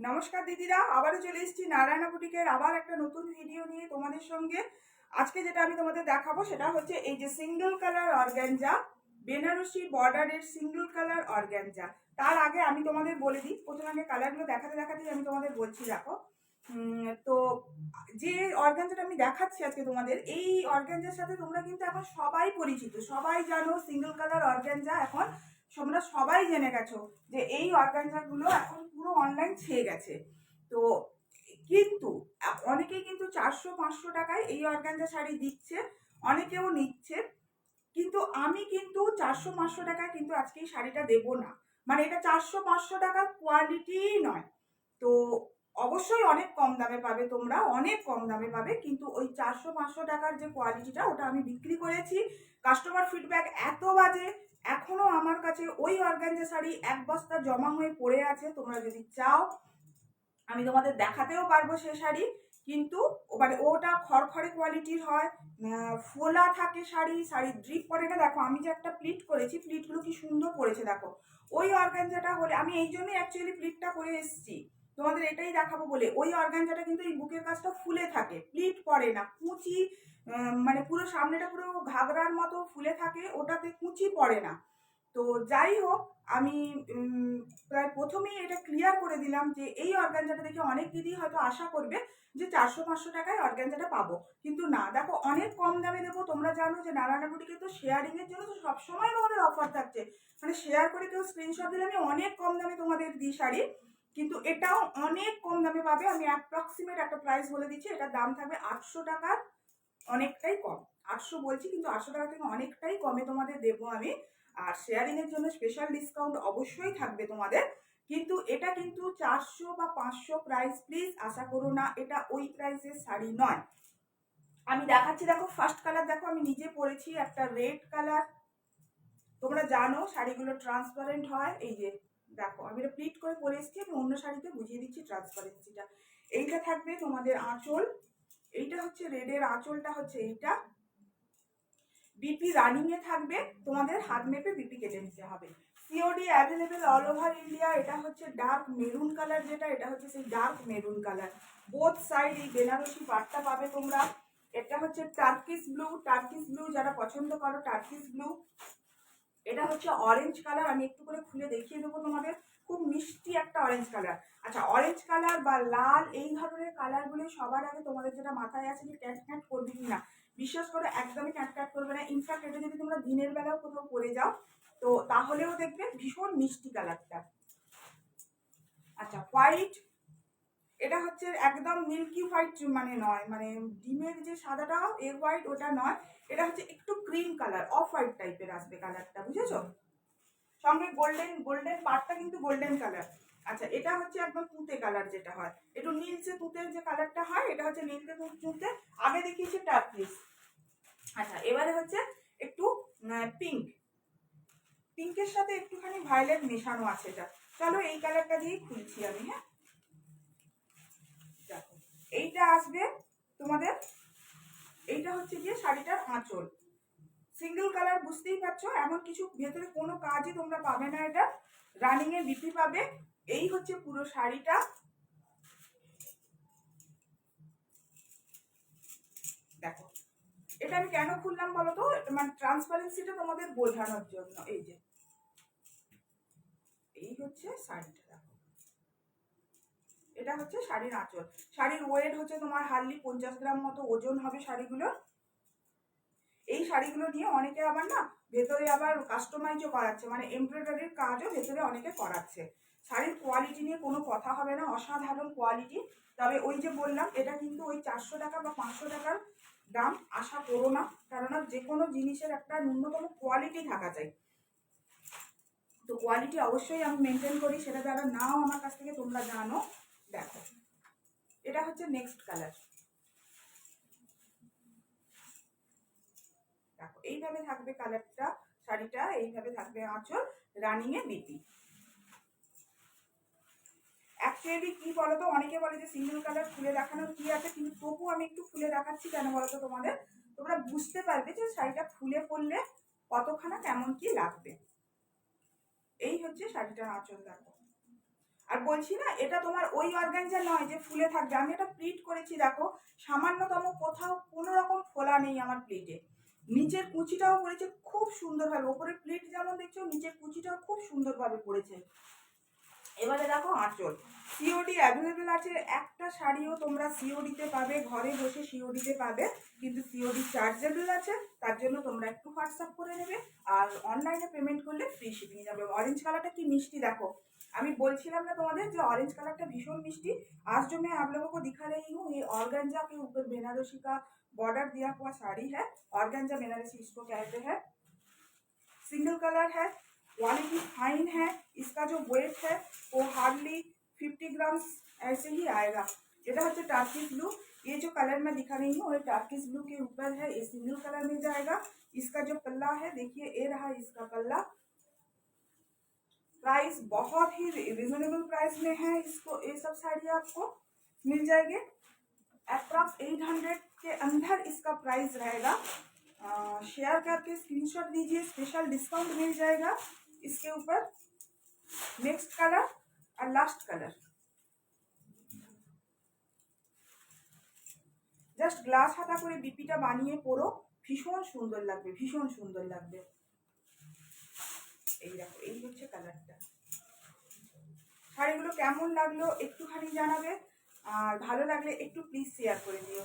নমস্কার দিদিরা, আবারও চলে এসেছি নারায়ণা বুটিকের আবার একটা নতুন ভিডিও নিয়ে তোমাদের সঙ্গে। আজকে যেটা আমি তোমাদের দেখাবো সেটা হচ্ছে এই যে সিঙ্গেল কালার অর্গানজা, বেনারসি বর্ডারের সিঙ্গেল কালার অর্গানজা। তার আগে আমি তোমাদের বলে দিই, প্রথমে আগে কালারগুলো দেখাতে দেখাতেই আমি তোমাদের বলছি। দেখো, তো যে অর্গানজাটা আমি দেখাচ্ছি আজকে তোমাদের, এই অর্গানজার সাথে তোমরা কিন্তু এখন সবাই পরিচিত, সবাই জানো সিঙ্গেল কালার অর্গানজা। এখন তোমরা সবাই জেনে গেছো যে এই অর্গানজাগুলো এখন পুরো অনলাইন ছেয়ে গেছে। তো কিন্তু অনেকেই কিন্তু 400-500 টাকায় এই অর্গানজা শাড়ি দিচ্ছে, অনেকেও নিচ্ছে। কিন্তু আমি কিন্তু 400-500 টাকায় কিন্তু আজকে এই শাড়িটা দেবো না। মানে এটা 400-500 টাকার কোয়ালিটি নয়। তো অবশ্যই অনেক কম দামে পাবে, তোমরা অনেক কম দামে পাবে, কিন্তু ওই 400-500 টাকার যে কোয়ালিটিটা ওটা আমি বিক্রি করেছি। কাস্টমার ফিডব্যাক এত বাজে, এখনো আমার কাছে ওই অর্গানজা শাড়ি এক বস্তা জমা হয়ে পড়ে আছে। তোমরা যদি চাও আমি তোমাদের দেখাতেও পারবো সে শাড়ি, কিন্তু মানে ওটা খড়খড়ে কোয়ালিটির হয়, ফোলা থাকে শাড়ি, শাড়ির ড্রিপ পরে না। দেখো আমি যে একটা প্লিট করেছি, প্লিটগুলো কি সুন্দর পড়েছে দেখো। ওই অর্গানজাটা হলে আমি এই জন্যই অ্যাকচুয়ালি প্লিটটা করে এসেছি তোমাদের এটাই দেখাবো বলে। ওই অর্গানজাটা কিন্তু এই বুকের কাজটা ফুলে থাকে, প্লিট পড়ে না, কুচি মানে পুরো সামনেটা পুরো ঘাগরার মতো ফুলে থাকে, ওটাতে কুচি পড়ে না। তো যাই হোক, আমি প্রায় প্রথমেই এটা ক্লিয়ার করে দিলাম যে এই অর্গানজাটা দেখে অনেক দিদি হয়তো আশা করবে যে 400-500 টাকায় অর্গানজাটা পাবো, কিন্তু না। দেখো অনেক কম দামে দেবো। তোমরা জানো যে নারায়ণা বুটিকে তো শেয়ারিং এর জন্য তো সবসময় তোমাদের অফার থাকছে, মানে শেয়ার করে কেউ স্ক্রিনশট দিলে আমি অনেক কম দামে তোমাদের দিই শাড়ি। কিন্তু এটাও অনেক কম দামে পাবে। আমি অ্যাপ্রক্সিমেট একটা প্রাইস বলে দিচ্ছি, এটার দাম থাকবে 800 টাকার অনেকটাই কম। 800 বলছি কিন্তু 800 টাকা থেকে অনেকটাই কমে তোমাদের দেবো আমি। আর শেয়ারিং এর জন্য স্পেশাল ডিসকাউন্ট অবশ্যই থাকবে তোমাদের। কিন্তু এটা কিন্তু 400 বা 500 প্রাইস, প্লিজ আশা করো না এটা ওই প্রাইসের শাড়ি নয়। আমি দেখাচ্ছি, দেখো ফার্স্ট কালার দেখো, আমি নিজে পরেছি একটা রেড কালার। তোমরা জানো শাড়িগুলো ট্রান্সপারেন্ট হয়, এই যে দেখো আমি এটা প্লিট করে পরে এসেছি। আমি অন্য শাড়িতে বুঝিয়ে দিচ্ছি ট্রান্সপারেন্সিটা। এইটা থাকবে তোমাদের আঁচল, এইটা হচ্ছে রেডের আঁচলটা হচ্ছে এইটা। বিপি রানিং এ থাকবে, তোমাদের হাত মেপে বিপি কেটে নিতে হবে। COD available all over India. এটা হচ্ছে ডার্ক মেরুন কালার, যেটা এটা হচ্ছে সেই dark maroon colour. Both side এই বেনারসি পাটটা পাবে তোমরা। এটা হচ্ছে টার্কিশ ব্লু, টার্কিশ ব্লু যারা পছন্দ করো, টার্কিশ ব্লু। এটা হচ্ছে অরেঞ্জ কালার, আমি একটু করে খুলে দেখিয়ে দেবো তোমাদের। খুব মিষ্টি একটা অরেঞ্জ কালার। আচ্ছা, অরেঞ্জ কালার বা লাল এই ধরনের কালারগুলো সবার আগে তোমাদের যেটা মাথায় আছে যে ক্যাট ক্যাট করবে কিনা, বিশ্বাস করে একদমই ক্যাট ক্যাট করবে না। ইনফ্যাক্ট এটা যদি তোমরা দিনের বেলাও কোথাও পরে যাও তো তাহলেও দেখবে ভীষণ মিষ্টি কালারটা। আচ্ছা, হোয়াইট, এটা হচ্ছে একদম মিল্কি হোয়াইট, মানে নয়, মানে ডিমের যে সাদাটা এগ হোয়াইট ওটা নয়। এটা হচ্ছে একটু ক্রিম কালার, অফ হোয়াইট টাইপের আসবে কালারটা, বুঝেছো? সঙ্গে গোল্ডেন গোল্ডেন পাড়টা কিন্তু গোল্ডেন কালার। আচ্ছা, এটা হচ্ছে একদম তুতে কালার, যেটা হয় একটু নীলচে তুতের যে কালারটা হয়, এটা হচ্ছে নীলচে তুতে। আগে দেখিয়েছি টার্কিশ। আচ্ছা, এবারে হচ্ছে একটু পিঙ্ক, পিঙ্কের সাথে একটুখানি ভায়োলেট মেশানো আছে এটা। চলো এই কালারটা দিয়েই খুলছি আমি। হ্যাঁ, দেখো এইটা আসবে তোমাদের, এইটা হচ্ছে গিয়ে শাড়িটার আঁচল। সিঙ্গেল কালার, বুঝতেই পারছো, এমন কিছু ভেতরে কোনো কাজই তোমরা পাবে না। এটা রানিং এ বিপি পাবে। এই হচ্ছে পুরো শাড়িটা। দেখো এটা আমি কেন খুললাম বলো তো, মানে ট্রান্সপারেন্সিটা তোমাদের বোঝানোর জন্য। এই যে এই হচ্ছে শাড়িটা, দেখো এটা হচ্ছে শাড়ির আঁচল। শাড়ির ওয়েট হচ্ছে তোমার হার্ডলি 50 গ্রাম মতো ওজন হবে শাড়িগুলো। এই শাড়িগুলো নিয়ে অনেকে আবার না ভেতরে আবার কাস্টমাইজও করাচ্ছে, মানে এমব্রয়ডারির কাজও ভেতরে অনেকে করাচ্ছে। শাড়ির কোয়ালিটি নিয়ে কোনো কথা হবে না, অসাধারণ কোয়ালিটি। তবে ওই যে বললাম, এটা কিন্তু ওই 400 টাকা বা 500 টাকার দাম আশা করো না, কেননা যে কোনো জিনিসের একটা ন্যূনতম কোয়ালিটি থাকা চাই। তো কোয়ালিটি অবশ্যই আমি মেনটেন করি, সেটা যারা নাও আমার কাছ থেকে তোমরা জানো। দেখো এটা হচ্ছে নেক্সট কালার। দেখো এইভাবে থাকবে কালারটা, শাড়িটা এইভাবে থাকবে আঁচল, রানিং এ বিপি। অ্যাকচুয়ালি কি বলতো, অনেকে বলে যে সিঙ্গেল কালার খুলে দেখানোর কি আছে, কিন্তু তবু আমি একটু খুলে দেখাচ্ছি কেন বলতো তোমাদের, তোমরা বুঝতে পারবে যে শাড়িটা খুলে পরলে কতখানা কেমন কি লাগবে। এই হচ্ছে শাড়িটার আঁচল, দেখো। আর বলছি না, এটা তোমার ওই অর্গানজা নয় যে ফুলে থাকবে, আমি এটা প্লিট করেছি দেখো, সামান্যতম কোথাও কোনো রকম ফোলা নেই আমার প্লিটে। নিচের কুচিটাও পড়েছে খুব সুন্দরভাবে, ওপরে প্লিট যেমন দেখছো নিচের কুচিটাও খুব সুন্দরভাবে পড়েছে। এবারে দেখো আঁচল, সিওডি অ্যাভেলেবেল আছে, একটা শাড়িও তোমরা সিওডিতে পাবে, ঘরে বসে সিওডিতে পাবে, কিন্তু সিওডি চার্জেবল আছে, তার জন্য তোমরা একটু হোয়াটসঅ্যাপ করে নেবে, আর অনলাইনে পেমেন্ট করলে ফ্রি শিপিং যাবে। অরেঞ্জ কালারটা কি মিষ্টি দেখো, আমি বলছিলাম না তোমাদের যে অরেঞ্জ कलरটা ভীষণ মিষ্টি। आज जो मैं आप लोगों को दिखा रही हूँ ये ऑर्गेन्जा के ऊपर बेनारसी का बॉर्डर दिया हुआ साड़ी है। ऑर्गेन्जा बेनारसी इसको कहते हैं। सिंगल कलर है, क्वालिटी फाइन है, इसका जो वेट है वो हार्डली 50 ग्राम्स ऐसे ही आएगा। ये हচ্ছে टार्किश ब्लू, ये जो कलर मैं दिखा रही हूँ ये टार्किश ब्लू के ऊपर है, ये सिंगल कलर मिल जाएगा। इसका जो पल्ला है देखिए, ये रहा इसका पल्ला। प्राइस बहुत ही रिजनेबल प्राइस में है, इसको ये सब साड़ी आपको मिल जाएंगे। अप्रॉक्स 800 के अंदर इसका प्राइस रहेगा। शेयर करके स्क्रीनशॉट दीजिए, स्पेशल डिस्काउंट मिल जाएगा इसके ऊपर। नेक्स्ट कलर और लास्ट कलर, জাস্ট গ্লাস হাতা করে বিপিটা বানিয়ে পরো, ভীষণ সুন্দর লাগবে, ভীষণ সুন্দর লাগবে। এই দেখো, এই হচ্ছে কালারটা। শাড়িগুলো কেমন লাগলো একটুখানি জানাবে, আর ভালো লাগলে একটু প্লিজ শেয়ার করে দিও।